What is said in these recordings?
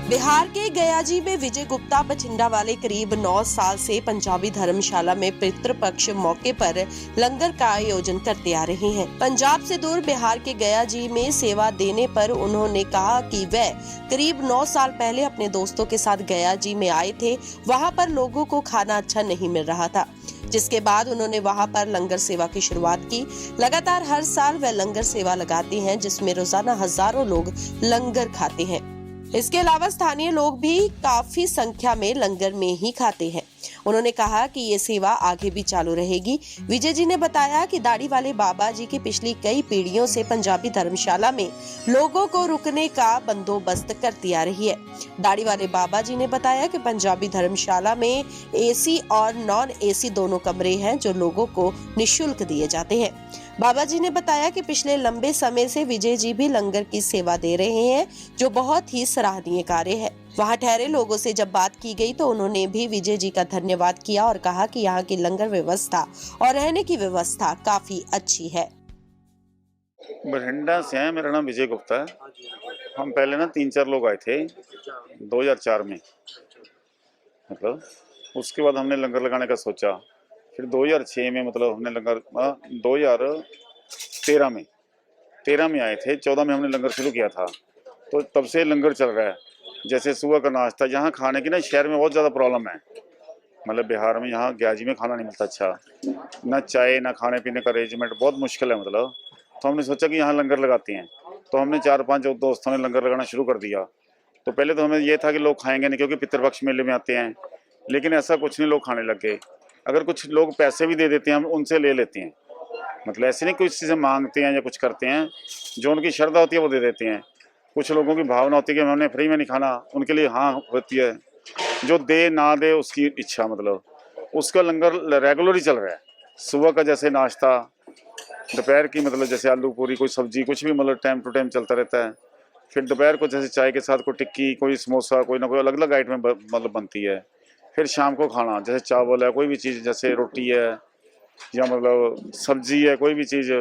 बिहार के गयाजी में विजय गुप्ता बठिंडा वाले करीब 9 साल से पंजाबी धर्मशाला में पितृपक्ष मौके पर लंगर का आयोजन करते आ रहे हैं। पंजाब से दूर बिहार के गयाजी में सेवा देने पर उन्होंने कहा कि वह करीब 9 साल पहले अपने दोस्तों के साथ गयाजी में आए थे। वहां पर लोगों को खाना अच्छा नहीं मिल रहा था, जिसके बाद उन्होंने वहां पर लंगर सेवा की शुरुआत की। लगातार हर साल वह लंगर सेवा लगाते हैं, जिसमें रोजाना हजारों लोग लंगर खाते हैं। इसके अलावा स्थानीय लोग भी काफी संख्या में लंगर में ही खाते हैं। उन्होंने कहा कि ये सेवा आगे भी चालू रहेगी। विजय जी ने बताया कि दाढ़ी वाले बाबा जी की पिछली कई पीढ़ियों से पंजाबी धर्मशाला में लोगों को रुकने का बंदोबस्त करती आ रही है। दाढ़ी वाले बाबा जी ने बताया कि पंजाबी धर्मशाला में एसी और नॉन एसी दोनों कमरे हैं, जो लोगों को निःशुल्क दिए जाते हैं। बाबा जी ने बताया कि पिछले लंबे समय से विजय जी भी लंगर की सेवा दे रहे हैं, जो बहुत ही सराहनीय कार्य है। वहां ठहरे लोगों से जब बात की गई तो उन्होंने भी विजय जी का धन्यवाद किया और कहा कि यहाँ की लंगर व्यवस्था और रहने की व्यवस्था काफी अच्छी है। बठिंडा से है, मेरा नाम विजय गुप्ता है। हम पहले ना 3-4 लोग आए थे 2004 में, मतलब उसके बाद हमने लंगर लगाने का सोचा। फिर 2006 में मतलब हमने लंगर 2013 में आए थे। 14 में हमने लंगर शुरू किया था, तो तब से लंगर चल रहा है। जैसे सुबह का नाश्ता, यहाँ खाने की ना शहर में बहुत ज़्यादा प्रॉब्लम है। मतलब बिहार में यहाँ ग्याजी में खाना नहीं मिलता अच्छा, ना चाय ना खाने पीने का अरेंजमेंट बहुत मुश्किल है मतलब। तो हमने सोचा कि यहाँ लंगर लगाते हैं, तो हमने 4-5 दोस्तों ने लंगर लगाना शुरू कर दिया। तो पहले तो हमें ये था कि लोग खाएंगे नहीं, क्योंकि पितृपक्ष मेले में आते हैं, लेकिन ऐसा कुछ नहीं, लोग खाने लग गए। अगर कुछ लोग पैसे भी दे देते हैं, हम उनसे ले लेते हैं। मतलब ऐसे नहीं कुछ चीज़ें मांगते हैं या कुछ करते हैं, जो उनकी श्रद्धा होती है वो दे देते हैं। कुछ लोगों की भावना होती है कि हमने फ्री में नहीं खाना, उनके लिए हाँ होती है। जो दे ना दे उसकी इच्छा, मतलब उसका लंगर रेगुलर ही चल रहा है। सुबह का जैसे नाश्ता, दोपहर की मतलब जैसे आलू पूरी, कोई सब्जी, कुछ भी मतलब टाइम टू टाइम चलता रहता है। फिर दोपहर को जैसे चाय के साथ कोई टिक्की, कोई समोसा, कोई ना कोई अलग अलग आइटम मतलब बनती है। फिर शाम को खाना जैसे चावल है, कोई भी चीज़ जैसे रोटी है या मतलब सब्जी है, कोई भी चीज़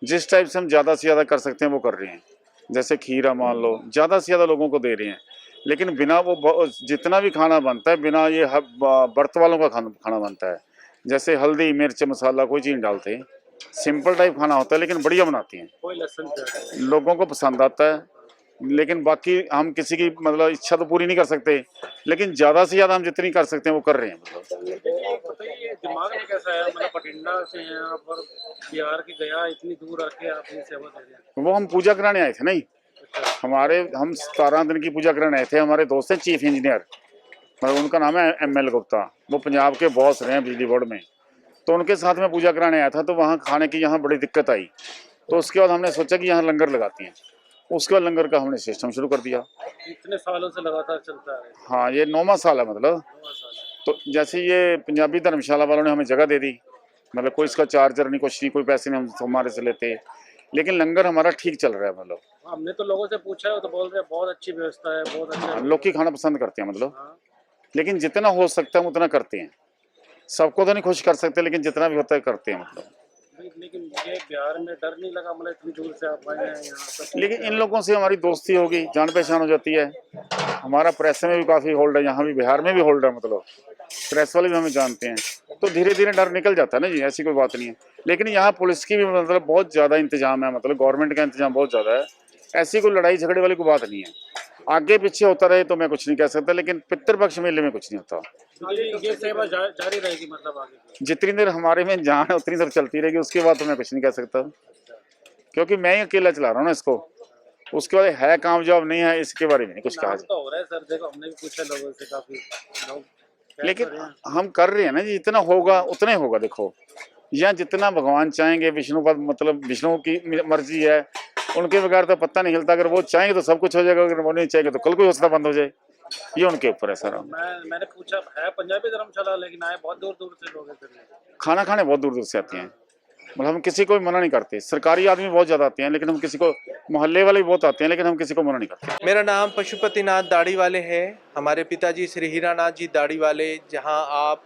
जिस टाइप से हम ज़्यादा से ज़्यादा कर सकते हैं वो कर रहे हैं। जैसे खीरा मान लो, ज़्यादा से ज़्यादा लोगों को दे रहे हैं। लेकिन बिना वो जितना भी खाना बनता है, बिना ये व्रत वालों का खाना बनता है। जैसे हल्दी मिर्च मसाला कोई चीज़ डालते हैं, सिंपल टाइप खाना होता है, लेकिन बढ़िया बनाती हैं, कोई लहसुन लोगों को पसंद आता है। लेकिन बाकी हम किसी की मतलब इच्छा तो पूरी नहीं कर सकते, लेकिन ज़्यादा से ज़्यादा हम जितनी कर सकते हैं वो कर रहे हैं। मतलब बताइए, दिमाग में कैसा है, मतलब बठिंडा से हैं आप और बिहार की गया इतनी दूर आके आप ये सेवा दे रहे हैं। वो हम पूजा कराने आए थे नहीं, हम 17 दिन की पूजा कराने आए थे। हमारे दोस्त हैं चीफ इंजीनियर, मतलब उनका नाम है ML गुप्ता, वो पंजाब के बॉस रहे हैं बिजली बोर्ड में। तो उनके साथ में पूजा कराने आया था, तो वहाँ खाने की यहाँ बड़ी दिक्कत आई। तो उसके बाद हमने सोचा कि यहाँ लंगर लगाते हैं। उसके बाद लंगर का हमने सिस्टम शुरू कर दिया। इतने सालों से लगातार चलता है। हाँ, ये 9वां साल है मतलब। 9 साल है। तो जैसे ये पंजाबी धर्मशाला वालों ने हमें जगह दे दी, मतलब कोई इसका चार्जर नहीं, कुछ नहीं, कोई पैसे नहीं हम हमारे से लेते, लेकिन लंगर हमारा ठीक चल रहा है। मतलब हमने तो लोगों से पूछा है, तो बोल रहे हैं बहुत अच्छी व्यवस्था है, बहुत अच्छा है। लोग की खाना पसंद करते हैं मतलब। हाँ। लेकिन जितना हो सकता है हम उतना करते हैं। सबको तो नहीं खुश कर सकते, लेकिन जितना भी होता है करते हैं मतलब। लेकिन ये बिहार में डर नहीं लगा, मतलब इतनी दूर से आप आए हैं यहाँ तक? लेकिन इन लोगों से हमारी दोस्ती होगी, जान पहचान हो जाती है। हमारा प्रेस में भी काफ़ी होल्ड है, यहाँ भी बिहार में भी होल्ड है, मतलब प्रेस वाले भी हमें जानते हैं। तो धीरे धीरे डर निकल जाता है ना जी, ऐसी कोई बात नहीं है। लेकिन यहाँ पुलिस की भी मतलब बहुत ज़्यादा इंतजाम है, मतलब गवर्नमेंट का इंतजाम बहुत ज़्यादा है। ऐसी कोई लड़ाई झगड़े वाली कोई बात नहीं है। आगे पीछे होता रहे तो मैं कुछ नहीं कह सकता, लेकिन पितृपक्ष मेले में कुछ नहीं होता। ये सेवा जारी रहेगी मतलब आगे? जितनी देर हमारे में जान है उतनी देर चलती रहेगी, उसके बाद तो मैं कुछ नहीं कह सकता, क्योंकि मैं ही अकेला चला रहा हूँ ना इसको। उसके बाद है कामयाब नहीं है, इसके बारे में नहीं कुछ कहा। तो हो रहा है सर, देखो हमने भी पूछा लोगों से, काफी लोग लेकिन हम कर रहे हैं ना जी, जितना होगा उतना ही होगा। देखो यहाँ जितना भगवान चाहेंगे, विष्णु पर मतलब विष्णु की मर्जी है, उनके बगैर तो पत्ता नहीं हिलता। अगर वो चाहेंगे तो सब कुछ हो जाएगा, अगर वो नहीं चाहेंगे तो कल कोई हौसला बंद हो जाए। ये उनके ऊपर है सर। मैंने पूछा है पंजाबी धर्मशाला, लेकिन आए बहुत दूर दूर से लोग हैं सर। खाना खाने बहुत दूर दूर से आते हैं, मतलब हम किसी को भी मना नहीं करते। सरकारी आदमी बहुत ज़्यादा आते हैं, लेकिन हम किसी को, मोहल्ले वाले भी बहुत आते हैं, लेकिन हम किसी को मना नहीं करते। मेरा नाम पशुपतिनाथ दाढ़ी वाले है। हमारे पिताजी श्री हीरानाथ जी दाढ़ी वाले, जहां आप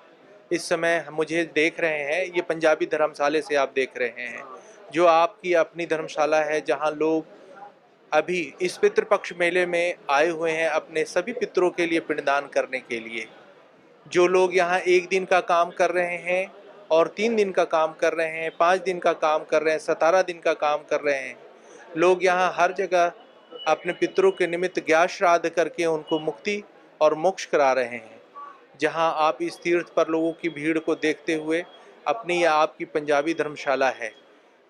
इस समय मुझे देख रहे हैं, ये पंजाबी धर्मशाले से आप देख रहे हैं, जो आपकी अपनी धर्मशाला है, जहां लोग अभी इस पितृपक्ष मेले में आए हुए हैं अपने सभी पितरों के लिए पिंडदान करने के लिए। जो लोग यहाँ 1 दिन का काम कर रहे हैं और 3 दिन का काम कर रहे हैं, 5 दिन का काम कर रहे हैं, 17 दिन का काम कर रहे हैं, लोग यहाँ हर जगह अपने पितरों के निमित्त ज्ञात श्राद्ध करके उनको मुक्ति और मोक्ष करा रहे हैं। जहाँ आप इस तीर्थ पर लोगों की भीड़ को देखते हुए अपनी या आपकी पंजाबी धर्मशाला है,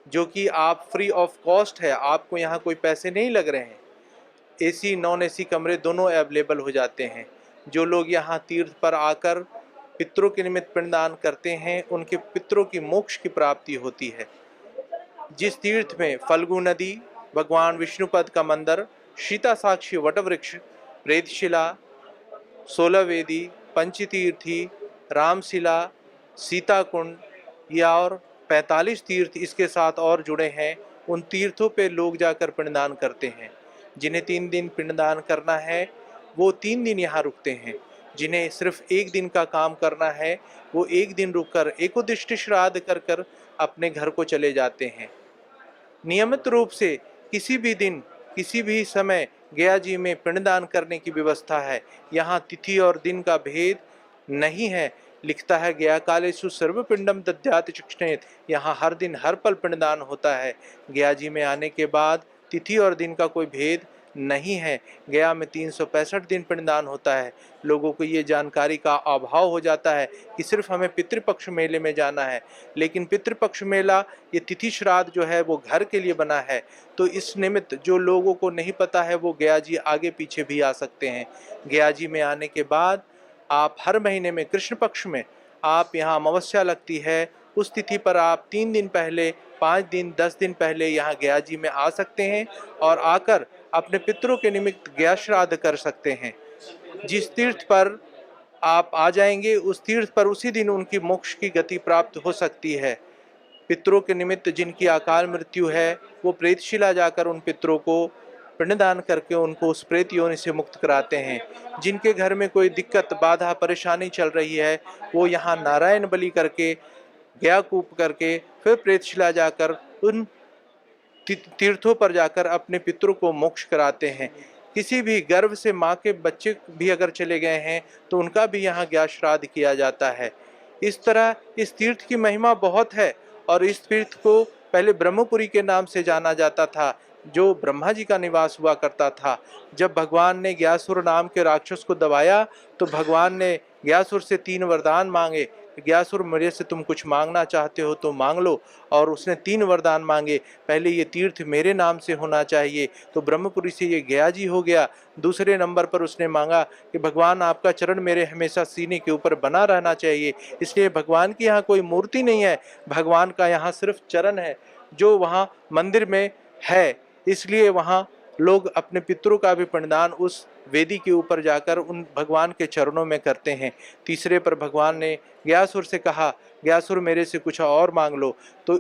जो कि आप फ्री ऑफ कॉस्ट है, आपको यहाँ कोई पैसे नहीं लग रहे हैं। एसी नॉन एसी कमरे दोनों अवेलेबल हो जाते हैं। जो लोग यहाँ तीर्थ पर आकर पितरों के निमित्त पिंडदान करते हैं, उनके पितरों की मोक्ष की प्राप्ति होती है। जिस तीर्थ में फल्गु नदी, भगवान विष्णुपद का मंदिर, सीता साक्षी वटवृक्ष, प्रेतशिला, 16 वेदी, पंचतीर्थी, रामशिला, सीता कुंड या और 45 तीर्थ इसके साथ और जुड़े हैं, उन तीर्थों पे लोग जाकर पिंडदान करते हैं। जिन्हें 3 दिन पिंडदान करना है वो 3 दिन यहाँ रुकते हैं। जिन्हें सिर्फ 1 दिन का काम करना है वो 1 दिन रुककर एकोदिष्ट श्राद्ध कर कर अपने घर को चले जाते हैं। नियमित रूप से किसी भी दिन किसी भी समय गया जी में पिंडदान करने की व्यवस्था है। यहाँ तिथि और दिन का भेद नहीं है। लिखता है गया कालेषु सर्वपिंडम दद्यात् चक्षणेत, यहाँ हर दिन हर पल पिंडदान होता है। गया जी में आने के बाद तिथि और दिन का कोई भेद नहीं है। गया में 365 दिन पिंडदान होता है। लोगों को ये जानकारी का अभाव हो जाता है कि सिर्फ हमें पितृपक्ष मेले में जाना है, लेकिन पितृपक्ष मेला ये तिथि श्राद्ध जो है वो घर के लिए बना है। तो इस निमित्त जो लोगों को नहीं पता है वो गया जी आगे पीछे भी आ सकते हैं। गया जी में आने के बाद आप हर महीने में कृष्ण पक्ष में आप यहाँ अमावस्या लगती है, उस तिथि पर आप 3 दिन पहले, 5 दिन, 10 दिन पहले यहाँ गया जी में आ सकते हैं और आकर अपने पितरों के निमित्त गया श्राद्ध कर सकते हैं। जिस तीर्थ पर आप आ जाएंगे उस तीर्थ पर उसी दिन उनकी मोक्ष की गति प्राप्त हो सकती है। पितरों के निमित्त जिनकी अकाल मृत्यु है वो प्रेतशिला जाकर उन पितरों को पिंडदान करके उनको उस प्रेत योनि से मुक्त कराते हैं। जिनके घर में कोई दिक्कत, बाधा, परेशानी चल रही है वो यहाँ नारायण बलि करके, गया कूप करके, फिर प्रेतशिला जाकर उन तीर्थों पर जाकर अपने पितरों को मोक्ष कराते हैं। किसी भी गर्भ से माँ के बच्चे भी अगर चले गए हैं तो उनका भी यहाँ ज्ञात श्राद्ध किया जाता है। इस तरह इस तीर्थ की महिमा बहुत है और इस तीर्थ को पहले ब्रह्मपुरी के नाम से जाना जाता था, जो ब्रह्मा जी का निवास हुआ करता था। जब भगवान ने ग्यासुर नाम के राक्षस को दबाया तो भगवान ने ग्यासुर से 3 वरदान मांगे। ग्यासुर, मेरे से तुम कुछ मांगना चाहते हो तो मांग लो। और उसने 3 वरदान मांगे। पहले ये तीर्थ मेरे नाम से होना चाहिए, तो ब्रह्मपुरी से ये गया जी हो गया। दूसरे नंबर पर उसने मांगा कि भगवान आपका चरण मेरे हमेशा सीने के ऊपर बना रहना चाहिए, इसलिए भगवान की यहाँ कोई मूर्ति नहीं है, भगवान का यहाँ सिर्फ चरण है जो वहाँ मंदिर में है, इसलिए वहाँ लोग अपने पितरों का भी पिंडदान उस वेदी के ऊपर जाकर उन भगवान के चरणों में करते हैं। तीसरे पर भगवान ने ग्यासुर से कहा, ग्यासुर मेरे से कुछ और मांग लो। तो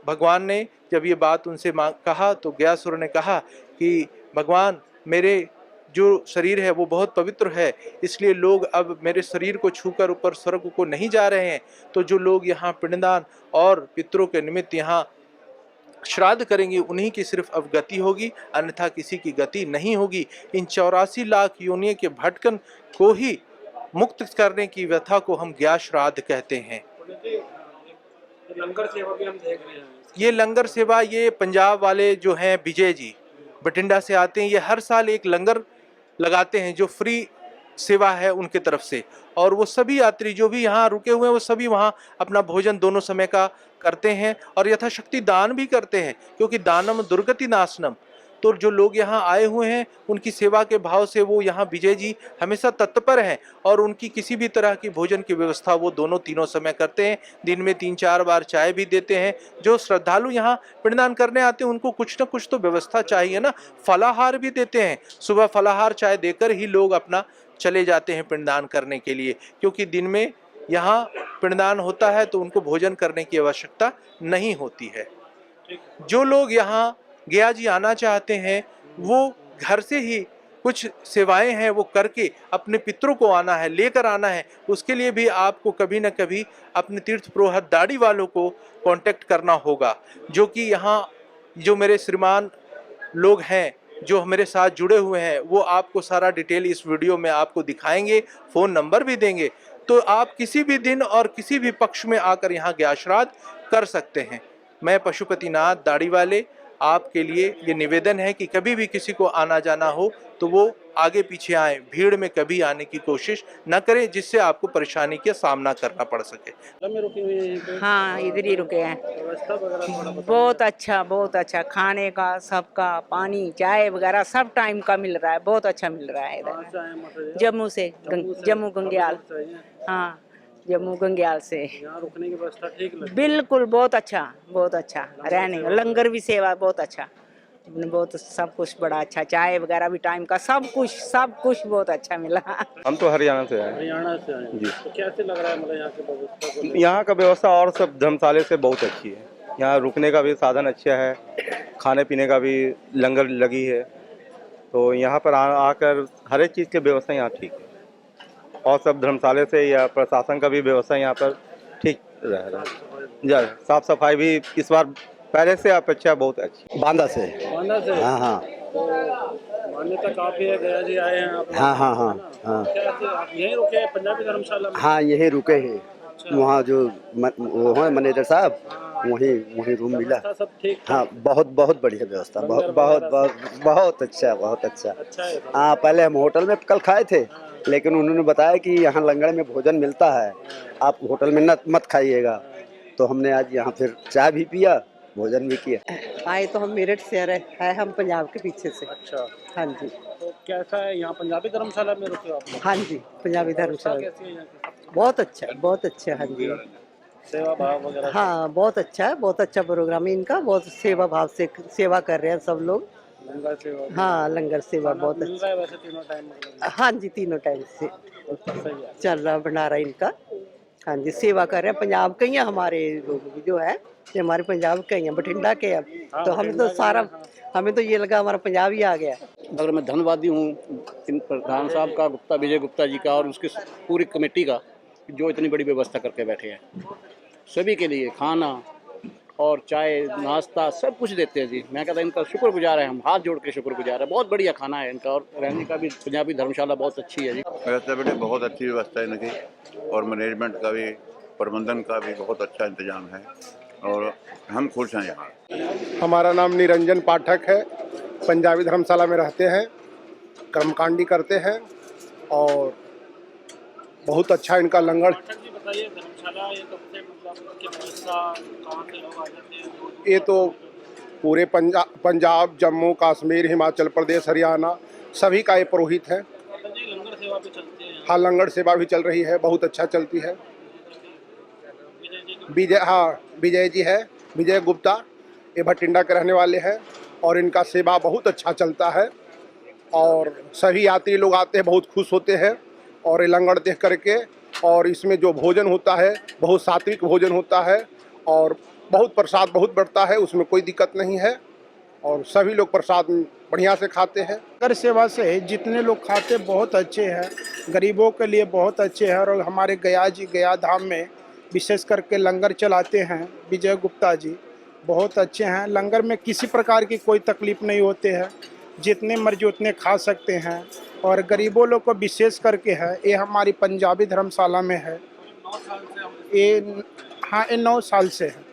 भगवान ने जब ये बात उनसे कहा तो ग्यासुर ने कहा कि भगवान, मेरे जो शरीर है वो बहुत पवित्र है, इसलिए लोग अब मेरे शरीर को छूकर ऊपर स्वर्ग को नहीं जा रहे हैं। तो जो लोग यहाँ पिंडदान और पितरों के निमित्त यहाँ श्राद्ध करेंगे उन्हीं की सिर्फ अवगति होगी, अन्यथा किसी की गति नहीं होगी। इन 84 लाख योनियों के भटकन को ही मुक्त करने की व्यथा को हम ज्ञात श्राद्ध कहते हैं। लंगर सेवा भी हम देख रहे हैं। ये लंगर सेवा, ये पंजाब वाले जो हैं विजय जी बठिंडा से आते हैं, ये हर साल एक लंगर लगाते हैं जो फ्री सेवा है उनके तरफ से। और वो सभी यात्री जो भी यहाँ रुके हुए हैं वो सभी वहाँ अपना भोजन दोनों समय का करते हैं और यथाशक्ति दान भी करते हैं, क्योंकि दानम दुर्गति नाशनम। तो जो लोग यहाँ आए हुए हैं उनकी सेवा के भाव से वो यहाँ विजय जी हमेशा तत्पर हैं और उनकी किसी भी तरह की भोजन की व्यवस्था वो दोनों तीनों समय करते हैं। दिन में 3-4 बार चाय भी देते हैं। जो श्रद्धालु यहाँ पिंडदान करने आते हैं उनको कुछ ना कुछ तो व्यवस्था चाहिए ना, फलाहार भी देते हैं। सुबह फलाहार चाय देकर ही लोग अपना चले जाते हैं पिंडदान करने के लिए, क्योंकि दिन में यहाँ पिंडदान होता है तो उनको भोजन करने की आवश्यकता नहीं होती है। जो लोग यहाँ गया जी आना चाहते हैं वो घर से ही कुछ सेवाएं हैं वो करके अपने पितरों को आना है, लेकर आना है। उसके लिए भी आपको कभी न कभी अपने तीर्थ पुरोहित दाढ़ी वालों को कांटेक्ट करना होगा, जो कि यहाँ जो मेरे श्रीमान लोग हैं जो मेरे साथ जुड़े हुए हैं वो आपको सारा डिटेल इस वीडियो में आपको दिखाएंगे, फ़ोन नंबर भी देंगे। तो आप किसी भी दिन और किसी भी पक्ष में आकर यहाँ गया श्राद्ध कर सकते हैं। मैं पशुपतिनाथ दाढ़ी वाले आपके लिए ये निवेदन है कि कभी भी किसी को आना जाना हो तो वो आगे पीछे आए, भीड़ में कभी आने की कोशिश न करें जिससे आपको परेशानी का सामना करना पड़ सके। में रुके हुए हैं यहीं पे? हाँ, इधर ही रुके हैं। व्यवस्था वगैरह थोड़ा बताइए। बहुत अच्छा खाने का, सबका पानी चाय वगैरह सब टाइम का मिल रहा है, बहुत अच्छा मिल रहा है कहाँ इधर। से आए हैं मतलब ये? जम्मू से, जम्मू गंग्याल। चाहिए। हाँ, जम्मू गंग्याल से। यहाँ रुकने की व्यवस्था ठीक लगी? बिल्कुल बहुत अच्छा रहने का, लंगर भी सेवा बहुत अच्छा, बहुत सब कुछ बड़ा अच्छा, चाय वगैरह भी टाइम का, सब कुछ बहुत अच्छा मिला। हम तो हरियाणा से आए हैं हरियाणा से आए हैं। जी। तो कैसे लग रहा है मतलब यहाँ की व्यवस्था को लेकर? यहाँ का व्यवस्था और सब धर्मशाले से बहुत अच्छी है। यहाँ रुकने का भी साधन अच्छा है, खाने पीने का भी लंगर लगी है, तो यहाँ पर आकर हर एक चीज़ की व्यवस्था यहाँ ठीक है। और सब धर्मशाले से या प्रशासन का भी व्यवस्था यहाँ पर ठीक रह रहा है। साफ सफाई भी इस बार पहले से अपेक्षा बहुत अच्छी। बांदा से। बांदा से? हाँ। तो मान्यता काफी है, गया जी आए हैं आप? हाँ। कैसे आप यहीं रुके हैं पंजाबी धर्मशाला में? हाँ, यही रुके हैं। अच्छा। वहाँ जो वो है मैनेजर साहब, वहीं रूम मिला। व्यवस्था सब ठीक? हाँ, बहुत बढ़िया व्यवस्था, बहुत अच्छा। अच्छा है। हाँ, पहले हम होटल में कल खाए थे, लेकिन उन्होंने बताया कि यहाँ लंगर में भोजन मिलता है, आप होटल में मत खाइएगा। तो हमने आज यहाँ फिर चाय भी पिया, भोजन भी किया। आए तो हम मेरठ से है हम पंजाब के पीछे से। अच्छा, हाँ जी। तो कैसा है यहाँ पंजाबी धर्मशाला में रुके हो आप लोग? हाँ जी, पंजाबी व्यवस्था धर्मशाला कैसी है यहाँ की? बहुत अच्छा। हाँ जी। सेवा भाव वगैरह? हाँ, बहुत अच्छा प्रोग्राम है इनका, बहुत सेवा भाव से सेवा कर रहे हैं सब लोग। लंगर सेवा? हाँ, लंगर सेवा खाना बहुत मिल अच्छा। रहा है वैसे तीनों टाइम मतलब? हाँ जी, तीनों टाइम से सही है। चल रहा भंडारा इनका। हाँ जी, सेवा कर रहे हैं। पंजाब के ही हैं हमारे लोग भी जो है, ये हमारे पंजाब के ही हैं, बठिंडा के हैं। तो हमें तो सारा, हमें तो ये लगा हमारा पंजाब ही आ गया। अगर मैं धन्यवादी हूँ इन प्रधान साहब का, विजय गुप्ता जी का और उसकी पूरी कमेटी का, जो इतनी बड़ी व्यवस्था करके बैठे हैं। सभी के लिए खाना और चाय नाश्ता सब कुछ देते हैं जी। मैं कहता इनका शुक्रगुजार है, हम हाथ जोड़ के शुक्रगुजार है। बहुत बढ़िया खाना है इनका, और रहने का भी पंजाबी धर्मशाला बहुत अच्छी है जी। व्यवस्था बेटे बहुत अच्छी व्यवस्था है इनकी, और मैनेजमेंट का भी, प्रबंधन का भी बहुत अच्छा इंतजाम है, और हम खुश हैं यहाँ। हमारा नाम निरंजन पाठक है, पंजाबी धर्मशाला में रहते हैं, कर्मकांडी करते हैं, और बहुत अच्छा इनका लंगर। पाठक जी बताइए, धर्मशाला ये कब से मतलब की व्यवस्था, कहाँ से लोग आ जाते हैं? ये तो पूरे पंजाब, जम्मू कश्मीर, हिमाचल प्रदेश, हरियाणा सभी का ये पुरोहित है। जी लंगर सेवा भी चलती है? हाँ, लंगर सेवा भी चल रही है, बहुत अच्छा चलती है। विजय जी है, विजय गुप्ता, ये भटिंडा के रहने वाले हैं, और इनका सेवा बहुत अच्छा चलता है, और सभी यात्री लोग आते हैं, बहुत खुश होते हैं। और ये लंगर देख करके, और इसमें जो भोजन होता है बहुत सात्विक भोजन होता है, और बहुत प्रसाद बहुत बढ़ता है, उसमें कोई दिक्कत नहीं है, और सभी लोग प्रसाद बढ़िया से खाते हैं। लंगर सेवा से जितने लोग खाते बहुत अच्छे हैं, गरीबों के लिए बहुत अच्छे हैं। और हमारे गया धाम में विशेष करके लंगर चलाते हैं विजय गुप्ता जी, बहुत अच्छे हैं। लंगर में किसी प्रकार की कोई तकलीफ नहीं होते हैं, जितने मर्जी उतने खा सकते हैं। और गरीबों लोग को विशेष करके है, ये हमारी पंजाबी धर्मशाला में है। 9 साल से हम ये हाँ, ये 9 साल से है,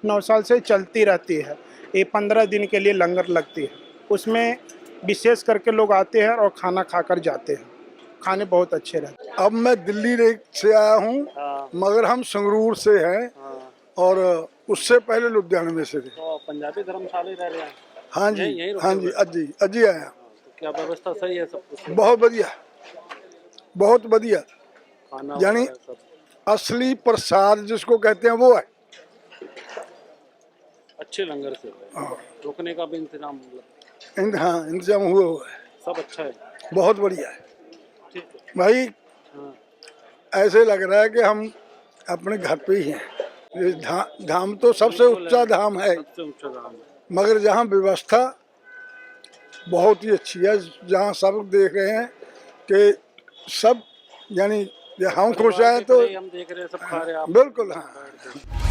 9 साल से चलती रहती है। ये 15 दिन के लिए लंगर लगती है, उसमें विशेष करके लोग आते हैं और खाना खाकर जाते हैं। खाने बहुत अच्छे रहते हैं। अब मैं दिल्ली से आया हूँ, मगर हम संगरूर से हैं, और उससे पहले लुधियाना में से थे। तो पंजाबी धर्मशाला ही रह रहे हैं? हाँ जी, अजी आया। तो क्या व्यवस्था सही है सब कुछ? बहुत बढ़िया, खाना यानी वगैरह सब? असली प्रसाद जिसको कहते हैं वो है। अच्छे लंगर से रुकने का भी इंतजाम मतलब? हाँ, इंतजाम हुआ है, सब अच्छा है, बहुत बढ़िया है ठीक है भाई। हाँ। ऐसे लग रहा है कि हम अपने घर पे ही हैं। ये धाम तो सबसे ऊंचा धाम है, सबसे ऊंचा धाम है, मगर जहाँ व्यवस्था बहुत ही अच्छी है, जहाँ सब देख रहे हैं कि सब, यानी हम खुश हैं तो हम देख रहे हैं सब खा रहे हैं आप? बिल्कुल हाँ।